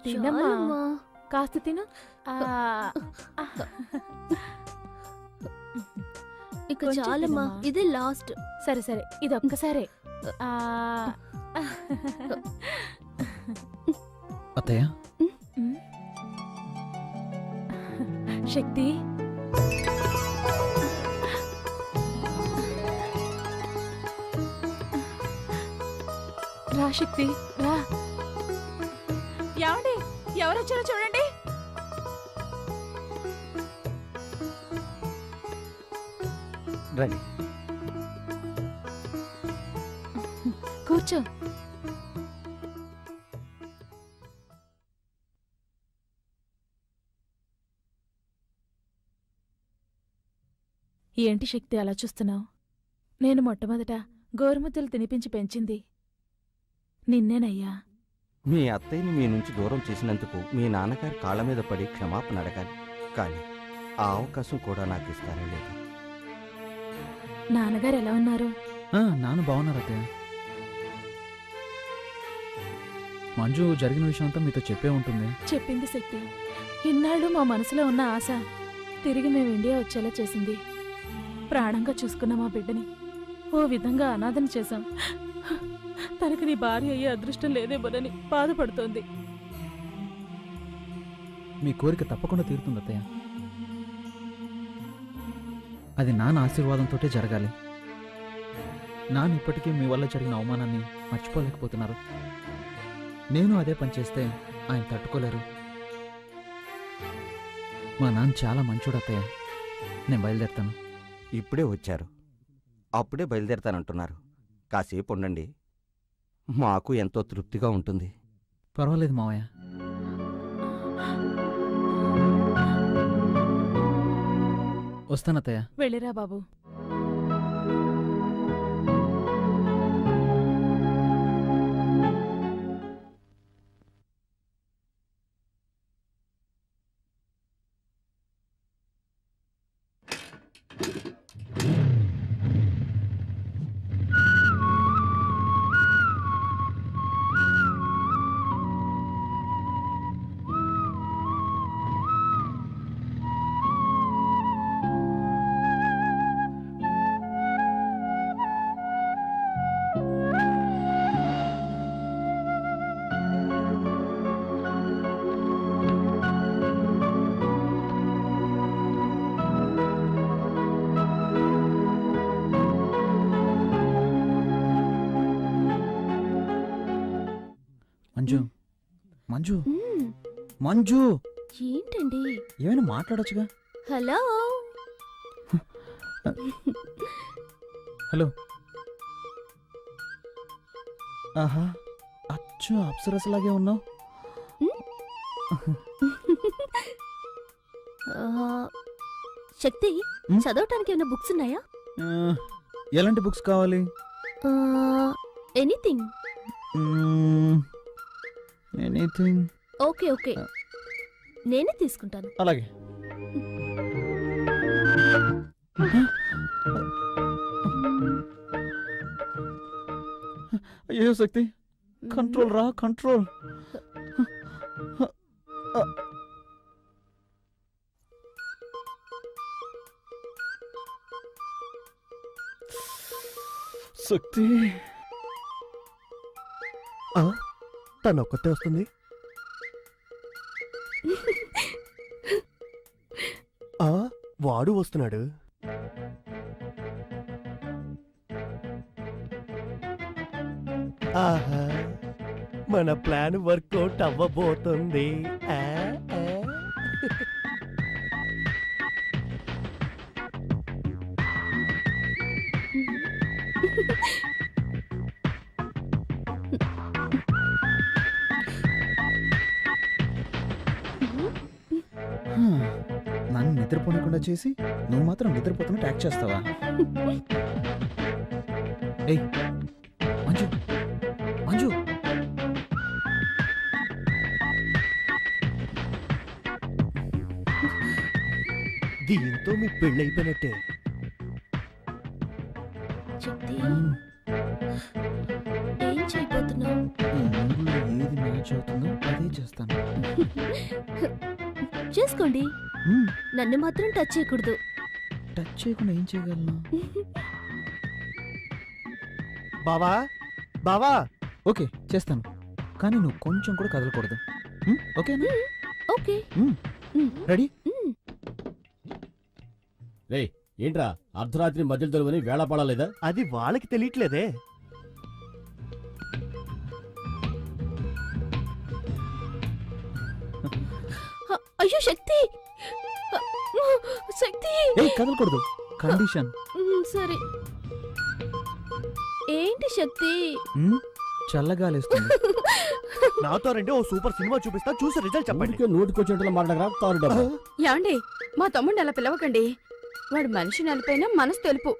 తినమ్మా, కాస్త తిను. ఇక చాలమ్మా, ఇదే లాస్ట్. సరే సరే, ఇది ఒక్కసారే. అత్తయ్య, శక్తి, రా శక్తి రా. ఏమండి, ఎవరొచ్చారో చూడండి. రండి. కూర్చో. ఏంటి శక్తి అలా చూస్తున్నావు? నేను మొట్టమొదట గోరుముద్దలు తినిపించి పెంచింది నిన్నేనయ్యా. మీ అత్తయ్యని మీ నుంచి దూరం చేసినందుకు మీ నాన్నగారి కాళ్ళ మీద పడి క్షమాపణ అడగాలి, కానీ ఆ అవకాశం కూడా నాకు ఇస్తారో లేదు. నాన్నగారు ఎలా ఉన్నారు? నాన్న బాగున్నారు అత్తయ్య. మంజు జరిగిన విషయం అంతా మీతో చెప్పే ఉంటుంది. చెప్పింది శక్తి. ఇన్నాళ్ళు మా మనసులో ఉన్న ఆశ తిరిగి మేము ఇండియా వచ్చేలా చేసింది. ప్రాణంగా చూసుకున్న మా బిడ్డని ఓ విధంగా అనాథన చేశాం. తనకి నీ భార్య అయ్యే అదృష్టం లేదేమోనని బాధపడుతోంది. మీ కోరిక తప్పకుండా తీరుతుంది అత్తయ్య. అది నాన్న ఆశీర్వాదంతోటే జరగాలి. నాన్న ఇప్పటికీ మీ వల్ల జరిగిన అవమానాన్ని మర్చిపోలేకపోతున్నారు. నేను అదే పని చేస్తే ఆయన తట్టుకోలేరు. మా నాన్న చాలా మంచోడు అత్తయ్య. నేను బయలుదేరుతాను. ఇప్పుడే వచ్చారు, అప్పుడే బయలుదేరతానంటున్నారు. కాసేపు ఉండండి, మాకు ఎంతో తృప్తిగా ఉంటుంది. పర్వాలేదు మావయ్య. వస్తానత్తయ్య. వెళ్ళిరా బాబు. మంజు, మంజు, మంజు, ఏంటండి? ఏమైనా మాట్లాడొచ్చుగా. Hello hello. ఆహా, అచ్చు అప్సరసలాగే ఉన్నావు. శక్తి, చదవటానికి ఏమైనా బుక్స్ ఉన్నాయా? ఎలాంటి బుక్స్ కావాలి? ఎనీథింగ్. ఎనీథింగ్. ఓకే ఓకే, నేనే తీసుకుంటాను. అలాగే. అయ్యో శక్తి, కంట్రోల్ రా, కంట్రోల్. శక్తి, తను ఒక్కతే వస్తుంది. వాడు వస్తున్నాడు. ఆహా, మన ప్లాన్ వర్కౌట్ అవ్వబోతుంది. నన్ను నిద్రపోనకుండా చేసి నువ్వు మాత్రం నిద్రపోతున్నట్టు యాక్ట్ చేస్తావా? ఏయ్ మంజు, మంజు, దీంతో మీ పెళ్ళైపోయినట్టే. శక్తి, ఏం చేయబోతున్నావు? ఈ ఊళ్ళో ఏది మ్యాచ్ అవుతుందో అదే చేస్తాను. చేసుకోండి, మ్మ్. నన్ను మాత్రం టచ్ చేయకూడదు. టచ్ చేయకుండా ఏం చేయగలను? బావా బావా ఓకే చేస్తాను, కానీ నువ్వు కొంచెం కూడా కదలకూడదు. ఓకేనా? ఓకే. రెడీ? రే ఏంట్రా అర్ధరాత్రి మధ్యలో దొరుకుని వేళ పడలేదా? అది వాళ్ళకి తెలియట్లేదే. అయ్యో శక్తి, శక్తి. ఏయ్ కదలకూడదు, కండిషన్. సరే. ఏంటి శక్తి? చల్లగాలేస్తుంది. నాతో రండి, ఓ సూపర్ సినిమా చూపిస్తా, చూసి రిజల్ట్ చెప్పండి. ఊరికే నోటికొచ్చేటట్లు మాట్లాడరా తారు డబ్బా. యాండి మా తమ్ముడిని అలా పిలవకండి. వాడు మనిషి నలిపైనా మనసు తెలుపు.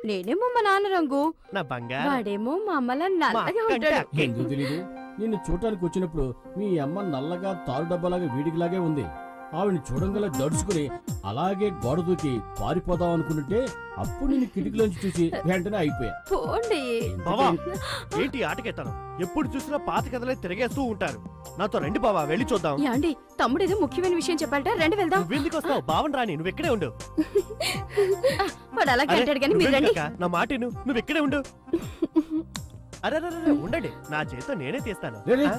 నేనేమో మా నాన్న రంగు, నా బంగారం. వాడేమో మా అమ్మలా మా నల్లగా అక్క అంటే ఉంటాడు. అక్కే. ఎందుకు తెలీదు? నిన్ను చూడటానికి వచ్చినప్పుడు మీ అమ్మ నల్లగా తారు డబ్బాలాగా వీడికిలాగే ఉంది. ఆవిడ్ని చూడంగల దడుచుకుని అలాగే గోడ దూకి పారిపోదాం అనుకుంటుంటే అప్పుడు నిన్ను కిటికీలోంచి చూసి వెంటనే అయిపోయా. పోండి. బావా ఏంటి ఆటకెత్తాను? ఎప్పుడు చూసినా పాత కథలే తిరిగేస్తూ ఉంటారు. నాతో రండి బావా, వెళ్ళి చూద్దాం. యాండి తమ్ముడు ఏదో ముఖ్యమైన విషయం చెప్పాలట, రండి వెళ్దాం. నువ్వెందుకు వస్తావు? బావన్ రాని, నువ్వు ఇక్కడే ఉండు. వాడు అలాగే అరే, అంటాడు కానీ మీరు నువ్వేంటి రండి. అక్క? నా మాట విను, నువ్వు ఇక్కడే ఉండు. అరే ఉండండి, నా చేతితో నేనే తీస్తాను. రే, రే. ఆ?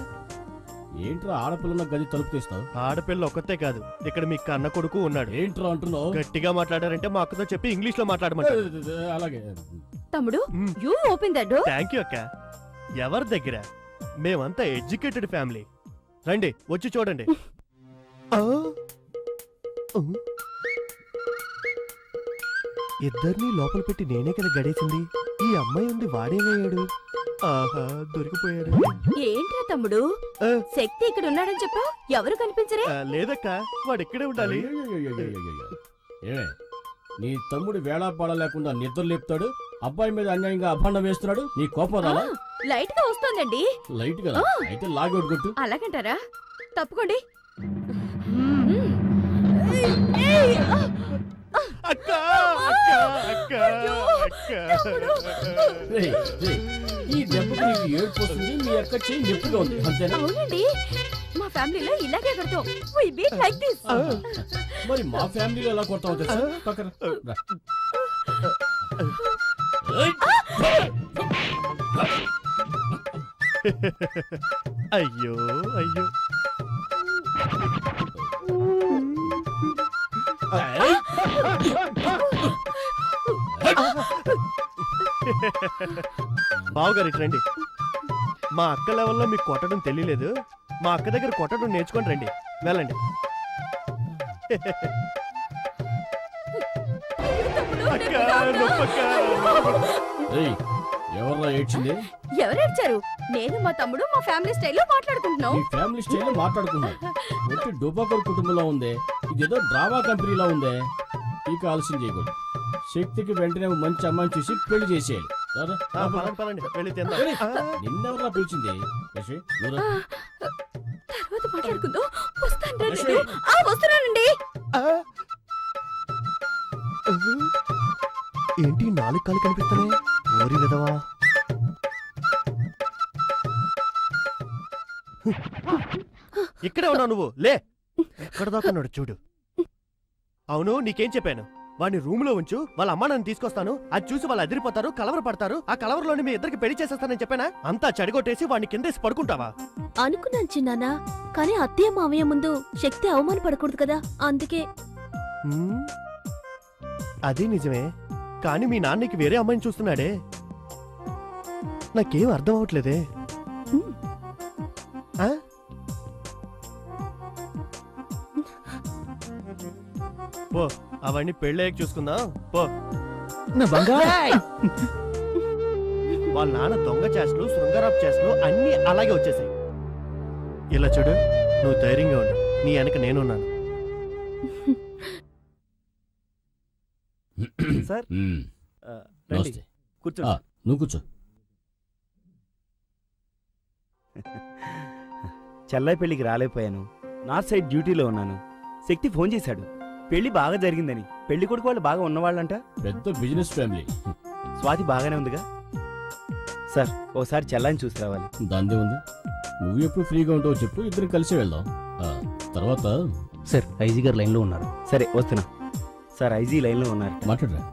ఏంట్రా ఆడపిల్లన్న గది తలుపు తీస్తావు? ఆడపిల్ల ఒక్కతే కాదు, ఇక్కడ మీ కన్న కొడుకు ఉన్నాడు. ఏంట్రా అంటున్నావు? గట్టిగా మాట్లాడారంటే మా అక్కతో చెప్పి ఇంగ్లీష్ లో మాట్లాడమంటారు. అలాగే తమ్ముడు you open the door. Thank you అక్క. ఎవరి దగ్గర? మేమంతా ఎడ్యుకేటెడ్ ఫ్యామిలీ. రండి వచ్చి చూడండి. ఆ? ఇద్దరిని లోపల పెట్టి నేనే కదా గడేసింది. ఈ అమ్మాయి ఉంది, వాడేమయ్యాడు? ఆహా, దొరికిపోయాడు. ఏంట్రా తమ్ముడు, ఆ. శక్తి ఇక్కడ ఉన్నాడని చెప్పావు, ఎవరు కనిపించరే? లేదక్క, వాడు ఇక్కడే ఉండాలి. ఏమే నీ తమ్ముడు వేళాపాడ లేకుండా నిద్ర లేపుతాడు, అబ్బాయి మీద అన్యాయంగా అభాండం వేస్తున్నాడు, నీ కోపం రాలా? లైట్ గా వస్తోందండి. లైట్ కదా, అయితే లాగౌట్ కొట్టు. అలాగంటారా? తప్పుకోండి. అక్క అక్క అక్క అక్క. రేయ్, రేయ్, ఈ దెబ్బకి నీకు ఏడుపు వస్తుంది, మీ అక్క చెయ్యి నొప్పిగా ఉంది అంతేనా? అవునండి, మా ఫ్యామిలీలో ఇలాగే కడతాం. We beat like this. మరి మా ఫ్యామిలీలో ఎలా కొడతావు తెలుసా? పక్కన రా. అయ్యో అయ్యో. బావగారు ఇటు రండి. మా అక్క లెవెల్లో మీకు కొట్టడం తెలియలేదు. మా అక్క దగ్గర కొట్టడం నేర్చుకొని రండి. వెళ్ళండి. అక్క, నొప్పక్క. రేయ్, ఎవర్రా ఏడ్చింది? ఎవరేడ్చారు? నేను మా తమ్ముడు మా ఫ్యామిలీ స్టైల్లో మాట్లాడుకుంటున్నాం. మీ ఫ్యామిలీ స్టైల్ మాట్లాడుకున్నాం. ఒట్టి డూబాకర్ కుటుంబంలో ఉందే, ఇదేదో డ్రామా కంపెనీలో ఉందే. ఇక ఆలస్యం చేయకూడదు. శక్తికి వెంటనే మంచి అమ్మాయిని చూసి పెళ్లి చేసేయాలి. రారా, ఆ, రారా. పదండి పదండి, వెళ్ళి తిందాం. ఆ, నిన్నెవరా పిలిచింది? యశ్వి, నువ్వురా. తర్వాత మాట్లాడుకుందాం. వస్తాను రండి. లక్ష్మి. వస్తున్నానండి. ఆ. ఏంటి 4 కాళ్ళు కనిపిస్తున్నాయి? ఓరి విధవా. ఇక్కడే ఉన్నావు నువ్వు, లే. ఎక్కడ దాకా ఉన్నాడు చూడు. అవును, నీకేం చెప్పాను? వాడిని రూమ్ లో ఉంచు, వాళ్ళ అమ్మ నన్ను తీసుకొస్తాను, అది చూసి వాళ్ళు అదిరిపోతారు, కలవర పడతారు, ఆ కలవరలోని మీ ఇద్దరికి పెళ్లి చేసేస్తానని చెప్పానా? అంతా చెడగొట్టేసి వాడిని కిందేసి పడుకుంటావా? అనుకున్నాను చిన్నానా, కానీ అత్తయ్య మావయ్య ముందు శక్తి అవమానపడకూడదు కదా, అందుకే. హ్మ్? అదే నిజమే, కానీ మీ నాన్నకి వేరే అమ్మాయిని చూస్తున్నాడే. నాకేం అర్థం అవట్లేదే. హ్మ్. ఆ? పో, అవన్నీ పెళ్ళయ్యాక చూసుకుందాం. పో. నా బంగారు. వాళ్ళ నాన్న దొంగ చేష్టలు, శృంగారపు చేష్టలు అన్నీ అలాగే వచ్చేసాయి. ఇలా చూడు, నువ్వు ధైర్యంగా ఉండు, నీ వెనక నేనున్నాను. సార్, మ్మ్. రండి, నమస్తే. కూర్చోండి. ఆ, నువ్వు కూర్చో. చెల్లై పెళ్లికి రాలేకపోయాను. నార్త్ సైడ్ డ్యూటీలో ఉన్నాను. శక్తి ఫోన్ చేశాడు, పెళ్లి బాగా జరిగిందని. పెళ్లి కొడుకు వాళ్ళు బాగా ఉన్నవాళ్ళంట. పెద్ద బిజినెస్ ఫ్యామిలీ. స్వాతి బాగానే ఉందిగా. సార్, ఓసారి చెల్లాయిని చూసి రావాలి. దాందే ఉంది. నువ్వు ఎప్పుడు ఫ్రీగా ఉంటావో చెప్పు, ఇద్దరం కలిసి వెళ్దాం. ఆ, తర్వాత సార్ ఐజీ గారు లైన్లో ఉన్నారు. సరే వస్తున్నా సార్. ఐజీ లైన్లో ఉన్నారు. మాట్లాడరా.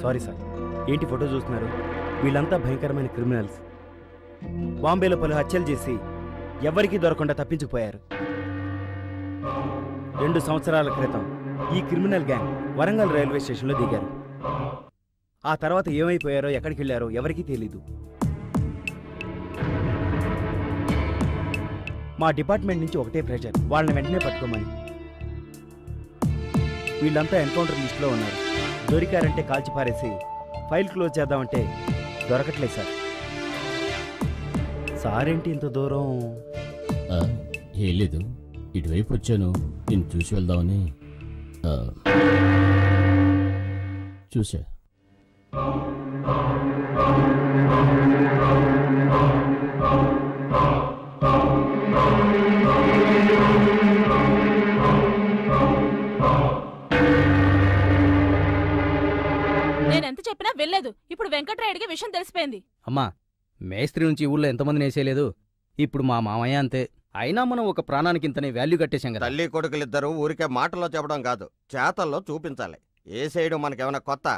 Sorry sir. ఏంటి ఫోటో చూస్తున్నారు? వీళ్ళంతా భయంకరమైన క్రిమినల్స్. బాంబేలో పలు హత్యలు చేసి ఎవరికీ దొరకకుండా తప్పించుకుపోయారు. 2 సంవత్సరాల క్రితం ఈ క్రిమినల్ గ్యాంగ్ వరంగల్ రైల్వే స్టేషన్లో దిగారు. ఆ తర్వాత ఏమైపోయారో ఎక్కడికి వెళ్ళారో ఎవరికీ తెలీదు. మా డిపార్ట్మెంట్ నుంచి ఒకటే ప్రెషర్, వాళ్ళని వెంటనే పట్టుకోమని. వీళ్ళంతా ఎన్కౌంటర్ లిస్టులో ఉన్నారు. దొరికారంటే కాల్చి పారేసి ఫైల్ క్లోజ్ చేద్దామంటే దొరకట్లేదు సార్. సారేంటి ఇంత దూరం? ఆ, ఏం లేదు, ఇటువైపు వచ్చాను, నేను చూసి వెళ్దామని. ఆ, చూసా. నేనెంత చెప్పినా వెళ్ళలేదు. ఇప్పుడు వెంకట్రాయుడికి విషయం తెలిసిపోయింది. అమ్మా, మేస్త్రి నుంచి ఊళ్ళో ఎంతమందిని వేసేయలేదు. ఇప్పుడు మా మామయ్య అంతే. అయినా మనం ఒక ప్రాణానికి ఇంతనే వాల్యూ కట్టేశాం కదా. తల్లి కొడుకులిద్దరూ ఊరికే మాటల్లో చెప్పడం కాదు, చేతల్లో చూపించాలి. ఏ సైడు మనకేమైనా కొత్త?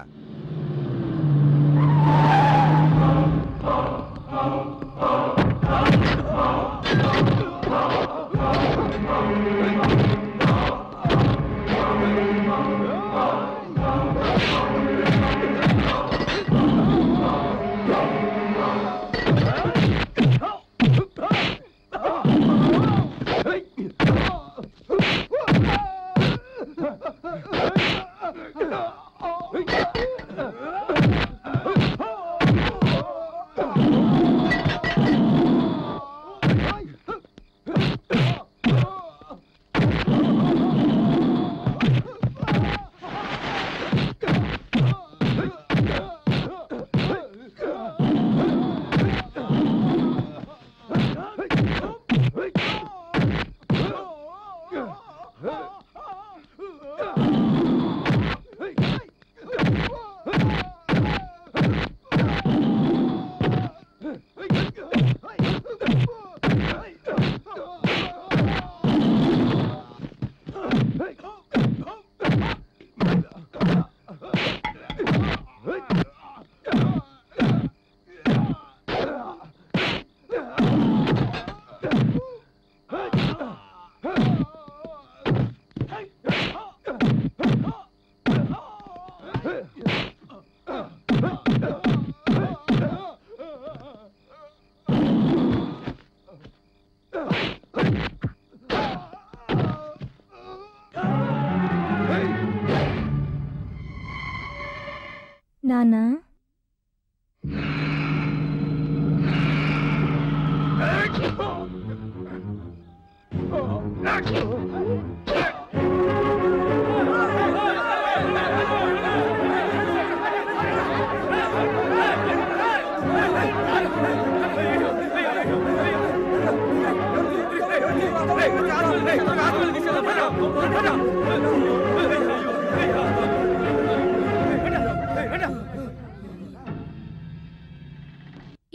నానా,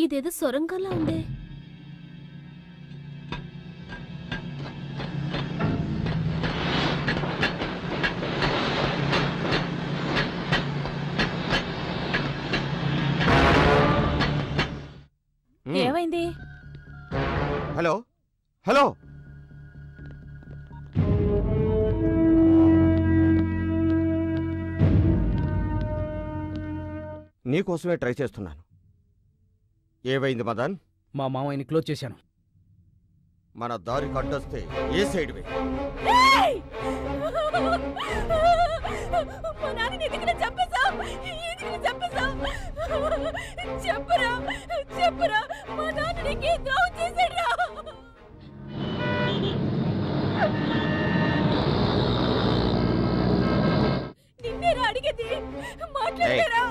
ఇదేదో సొరంగంలా ఉందే. ఏమైంది? హలో హలో, నీకోసమే ట్రై చేస్తున్నాను. ఏమైంది మదన్? మా మామయ్యని క్లోజ్ చేశాను. మన దారి కట్టొస్తే ఏ సైడ్ వే? మా నాన్నని ఎందుకు చంపేశావ్? ఎందుకు చెప్పేశావ్? చెప్పరా చెప్పరా, మా నాన్న నీకే ద్రోహం చేశాడా? నిన్నేరా అడిగేది, మాట్లాడరా.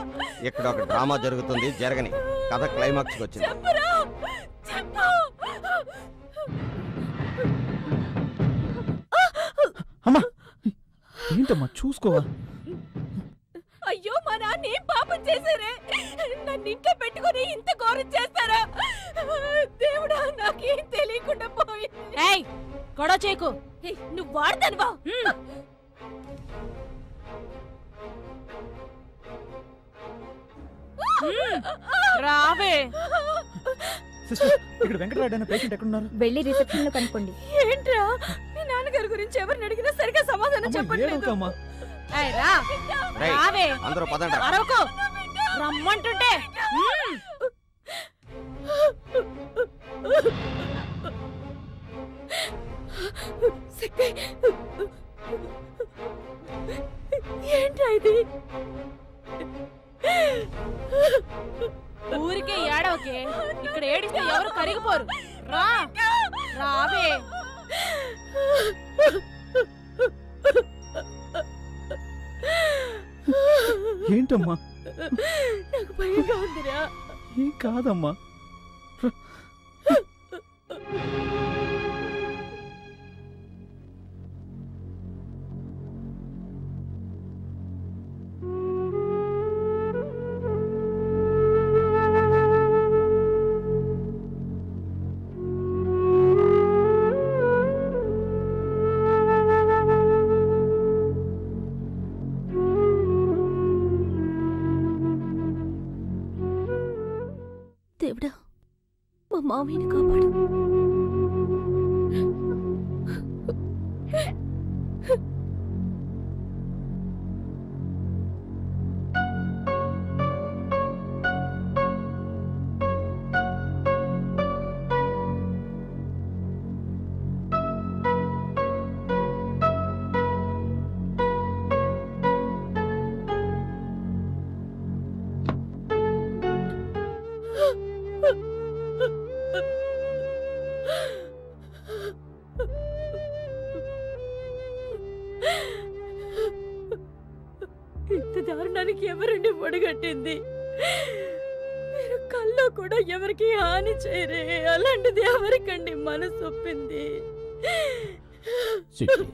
ఇక్కడ ఒక డ్రామా జరుగుతుంది, జరగని కథ క్లైమాక్స్కి వచ్చింది. చెప్పరా చెప్పు. అమ్మా ఏంటమ్మా చూసుకోవా? అయ్యో, మా నాన్న ఏం పాపం చేశారే? నన్ను ఇంట్లో పెట్టుకుని ఇంత ఘోరం చేస్తారా? దేవుడా, నాకేం తెలియకుండా పోయింది. గొడవ చేయకు. నువ్వు వాడతానువా? రావే. సిస్టర్, ఇక్కడ వెంకటరాయుడు అనే పేషెంట్ ఎక్కడున్నారు? వెళ్ళి రిసెప్షన్ లో కనుక్కోండి. ఏంట్రా, మీ నాన్నగారి గురించి ఎవరిని అడిగినా సరిగా సమాధానం అమ్మా, చెప్పట్లేదు. ఏడవకమ్మా. ఏయ్, రా. రేయ్, రావే. అందరూ పదండి. అరవకు. రమ్మంటుంటే. శక్తి, ఏంట్రా ఇది? ఊరికే ఏడవకే, ఇక్కడ ఏడిస్తే ఎవరు కరిగిపోరు. రా రావే. ఏంటమ్మా? నాకు భయంగా ఉందిరా. ఏం కాదమ్మా. దేవుడా, మా మామయ్యని కాపాడు. ఇంత దారుణానికి ఎవరండి ఒడగట్టింది? మీరు కల్లో కూడా ఎవరికి హాని చేయరే, అలాంటిది ఎవరికండి మనసు ఒప్పింది? సిట్టి,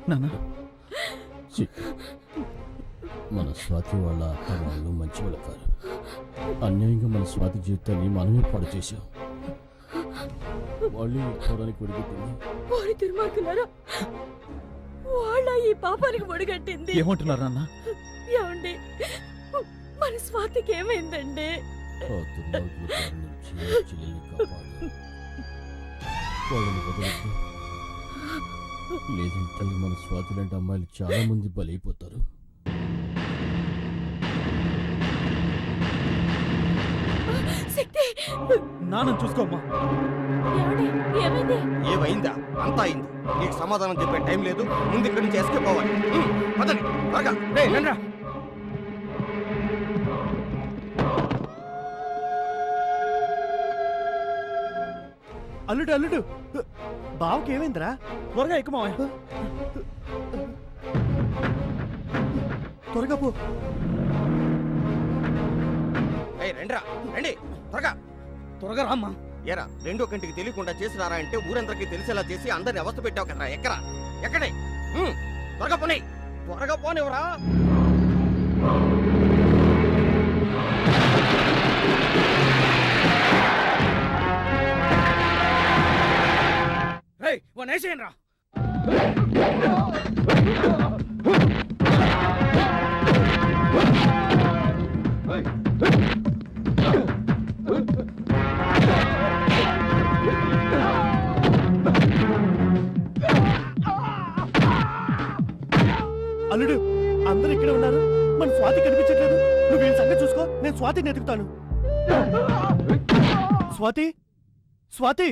నాన్న, సిట్టి, మన స్వాతి వాళ్ళ అత్త వాళ్ళు మంచి వాళ్ళు కాదు. అన్యాయంగా మన స్వాతి జీవితాన్ని మనమే పాడు చేశాం. వాళ్ళు పోవడానికి ఒడిగట్టింది. ఓరి దుర్మార్గులారా, వాళ్ళ ఈ పాపానికి ఒడిగట్టింది. ఏమంటున్నారు నాన్న? ఏమండి, మన స్వాతికి ఏమైందండి? ఆ దుర్మార్గుల బారి నుంచి నా చెల్లెల్ని కాపాడు. వాళ్ళని వదలొద్దు. లేదంటే మన స్వాతి లాంటి అమ్మాయిలు చాలా మంది బలైపోతారు. శక్తి, నాన్న చూసుకోమ్మా. ఏమండి, ఏమైంది? ఏమైందా? అంతా అయింది. నీకు సమాధానం చెప్పే టైం లేదు. ముందు ఇక్కడి నుంచి ఎస్కేప్ అవ్వాలి. పదండి త్వరగా. రేయ్, రండ్రా. అల్లుడు అల్లుడు, బావకి ఏమైందిరా? త్వరగా ఎక్కువ మావయ్య. త్వరగా పో. రండిరా, రండి త్వరగా. త్వరగా రామ్మా. ఏరా, రెండో కంటికి తెలియకుండా చేసినారా అంటే ఊరందరికీ తెలిసేలా చేసి అందరిని అవస్థ పెట్టావు కదరా. ఎక్కరా ఎక్కడే? త్వరగా పోనీ, త్వరగా పోనివరా. రేయ్, వాడిని వేసేయండి రా. అల్లుడు, అందరూ ఇక్కడే ఉన్నారు, మన స్వాతి కనిపించట్లేదు. నువ్వు వీళ్ళ సంగతి చూసుకో, నేను స్వాతిని ఎదుగుతాను. స్వాతి, స్వాతి.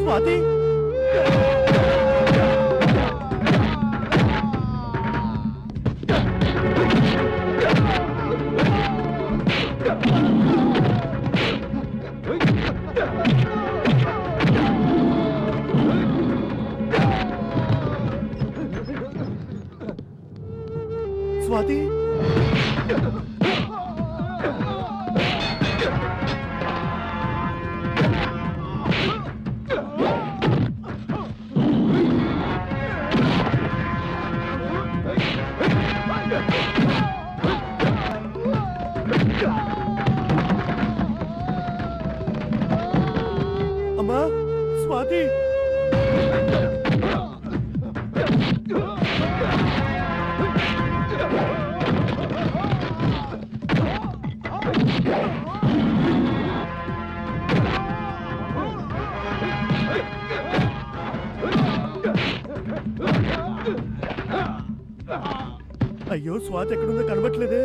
స్వాతి స్వాతి అమ్మా స్వాతి అయ్యో స్వాతి ఎక్కడుందో కనబట్లేదే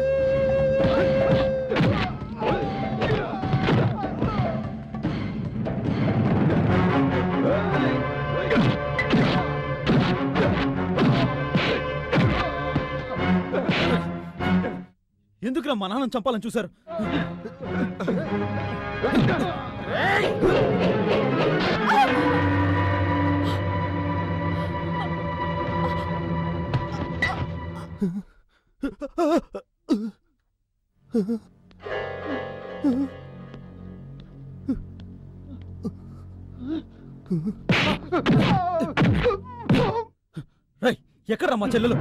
ఎందుకురా మా నాన్న చంపాలని చూశారు? రేయ్, ఎక్కడ్రా మా చెల్లెలు?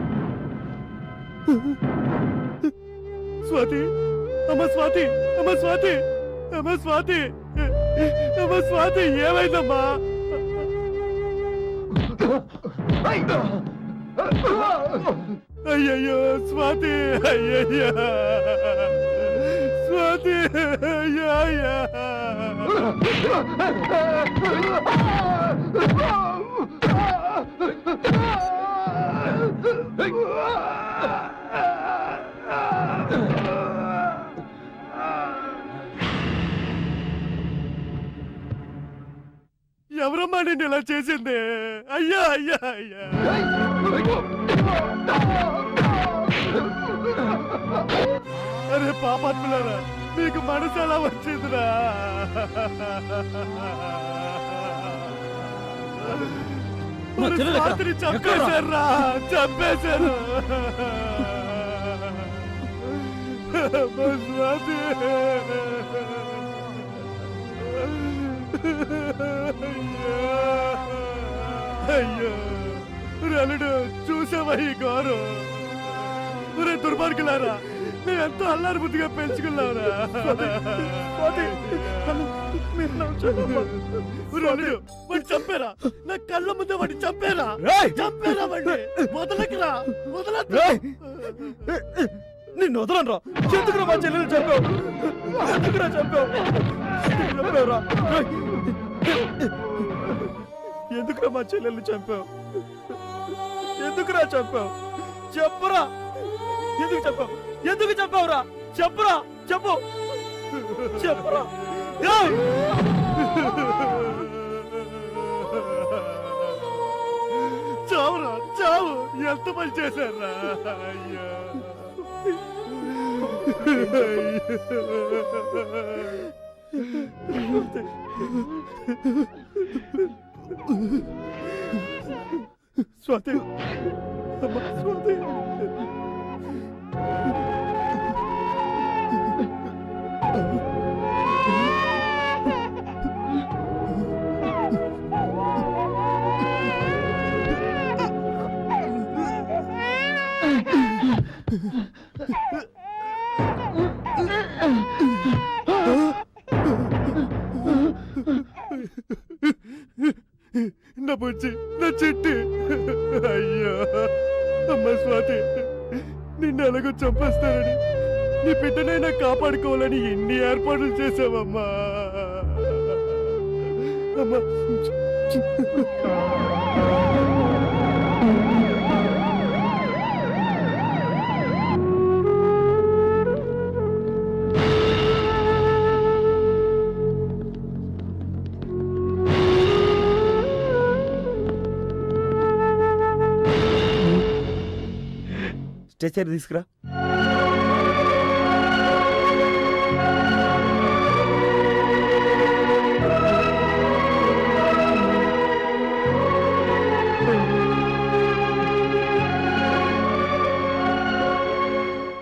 స్వాతి అమ్మ స్వాతి అమ్మ స్వాతి అమ్మ స్వాతి అమ్మ స్వాతి ఏమైందమ్మా? అయ్యయ్యో స్వాతి అయ్యయ్యో స్వాతి అయ్యయ్యో ఎవరమ్మా నిన్ను ఇలా చేసింది? అయ్యా అయ్యా అయ్యా అరే పాపాత్ములారా, మీకు మనసు ఎలా వచ్చిందిరా? మా చెల్లెలు ఎక్కడ? రాత్రి చంపేశారా, చంపేశారు. మా స్వాతి అయ్యో రలుడు చూసావా ఈ గౌరవ? రే దుర్మార్గులారా, నేను ఎంతో అల్లారు బుద్ధిగా పెంచుకున్నావురా. రలుడు వాడిని చంపారా? నా కళ్ళ ముందే వాడిని చంపారా? చంపారా వాడిని? వదలకురా, వదలకు. నిన్ను వదలనరా. ఎందుకురా మా చెల్లెలు చంపావు? ఎందుకురా చంపావు? చంపావురా. ఎందుకురా మా చెల్లెల్ని చంపావు? ఎందుకురా చంపావు? చెప్పరా, ఎందుకు చంపావు? ఎందుకు చంపావురా? చెప్పరా, చెప్పు, చెప్పరా. ఏయ్! చావురా, చావు. ఎంత పని చేశారా? అయ్యో స్వాతి అమ్మ స్వాతి నా బుజ్జి, నా చిట్టి అయ్యో అమ్మ స్వాతి, నిన్ను ఎలాగో చంపేస్తారని నీ బిడ్డనైనా కాపాడుకోవాలని ఎన్ని ఏర్పాట్లు చేసావమ్మా. అమ్మా స్ట్రెచర్ తీసుకురా.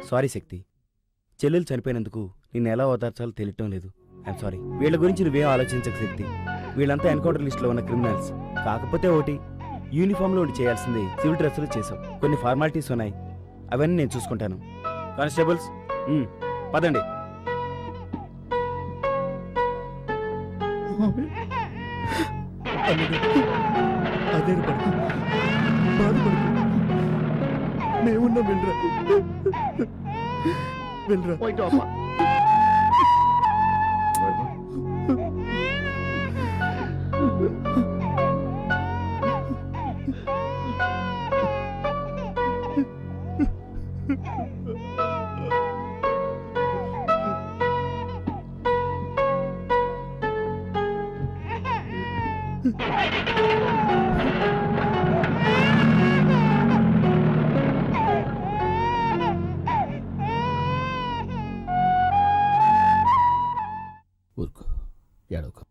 సారీ శక్తి, చెల్లెలు చనిపోయినందుకు నిన్ను ఎలా ఓదార్చాలో తెలియటం లేదు. I'm sorry. వీళ్ళ గురించి నువ్వేం ఆలోచించక శక్తి. వీళ్ళంతా ఎన్కౌంటర్ లిస్ట్లో ఉన్న క్రిమినల్స్. కాకపోతే ఒకటి, యూనిఫామ్లో ఉండి చేయాల్సింది సివిల్ డ్రెస్సులు చేసాం. కొన్ని ఫార్మాలిటీస్ ఉన్నాయి, అవన్నీ నేను చూసుకుంటాను. కానిస్టేబుల్స్ పదండి. అదే బాధపడుకో, మేమున్నాం. వెళ్ళరా వెళ్ళరా. ఊరుకో, ఏడవకు.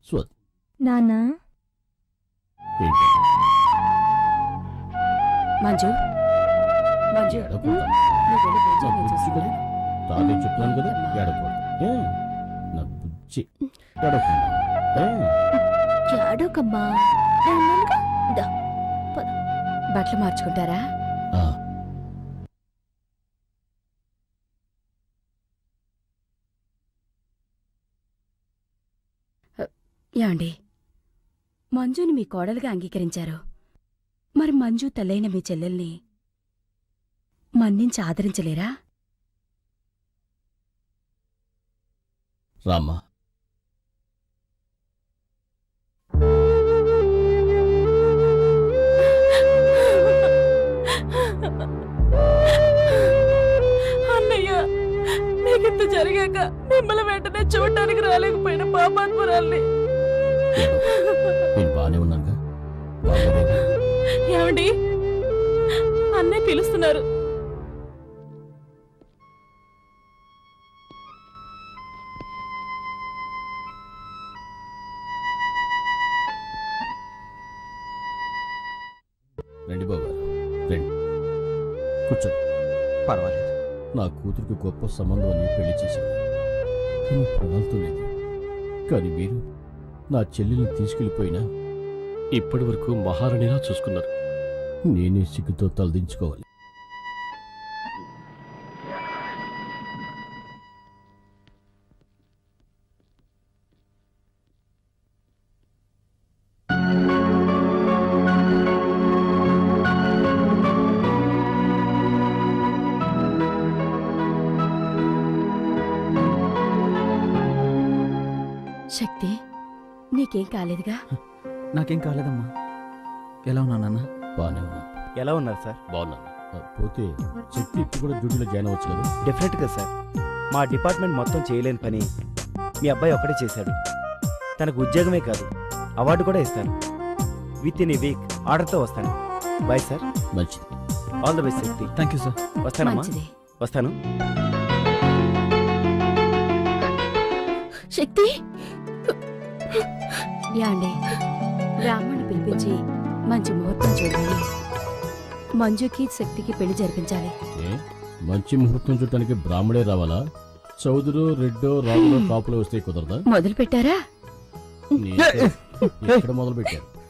స్వత్ నానా ఏంటి? మంజు మంజు ఏడవకు. నువ్వు వెళ్ళి పూజ నా నేను బుజ్జి కదా, చూసుకుంటాను. తాతయ్య చెప్తున్నాను కదా, ఏడవకూడదు. నా బుజ్జి, ఏడవకుండా. ఏడోకమ్మా. బట్టలు మార్చుకుంటారా? ఏమండి, మంజుని మీ కోడలుగా అంగీకరించారు. మరి మంజు తల్లైన మీ చెల్లెల్ని మన్నించి ఆదరించలేరా? రామ్మా, అన్నయ్య, నీకింత జరిగాక మిమ్మల్ని వెంటనే చూడటానికి రాలేకపోయిన పాపాత్మురాల్ని. నేను బాగానే ఉన్నానుగా. బాగోలేదా? ఏమండి, అన్నయ్య పిలుస్తున్నారు. రండి బాబుగారు, రండి, కూర్చోండి. పర్వాలేదు. నా కూతురికి గొప్ప సంబంధం అని పెళ్లి చేశాను, కానీ ప్రణాళితో లేదు. కానీ మీరు నా చెల్లెల్ని తీసుకెళ్ళిపోయినా ఇప్పటి వరకు మహారాణిలా చూసుకున్నారు. నేనే సిగ్గుతో తలదించుకోవాలి. శక్తి, నీకేం కాలేదుగా? నాకేం కాలేదమ్మా. ఎలా ఉన్నా నాన్న? బాగానే ఉన్నా. ఎలా ఉన్నారు సార్? బాగున్నాను. పోతే శక్తి ఇప్పుడు కూడా డ్యూటీలో జాయిన్ అవ్వచ్చు కదా? డెఫినెట్గా సార్. మా డిపార్ట్మెంట్ మొత్తం చేయలేని పని మీ అబ్బాయి ఒక్కడే చేశాడు. తనకు ఉద్యోగమే కాదు, అవార్డు కూడా ఇస్తాను. విత్ ఇన్ ఏ వీక్ ఆర్డర్తో వస్తాను. Bye sir. మంచిది. All the best Shakti. Thank you sir. వస్తానమ్మా. మంచిది. వస్తాను. శక్తి, యాండి, బ్రాహ్మణ్ణి పిలిపించి మంచి ముహూర్తం చూడాలి. మంజుకి శక్తికి పెళ్లి జరిపించాలి. మంచి ముహూర్తం చూడటానికి బ్రాహ్మడే రావాలా? చౌదరో రెడ్డో రాములో కాపులో వస్తే కుదరదా? మొదలు పెట్టారా? ఎక్కడ మొదలు పెట్టారు?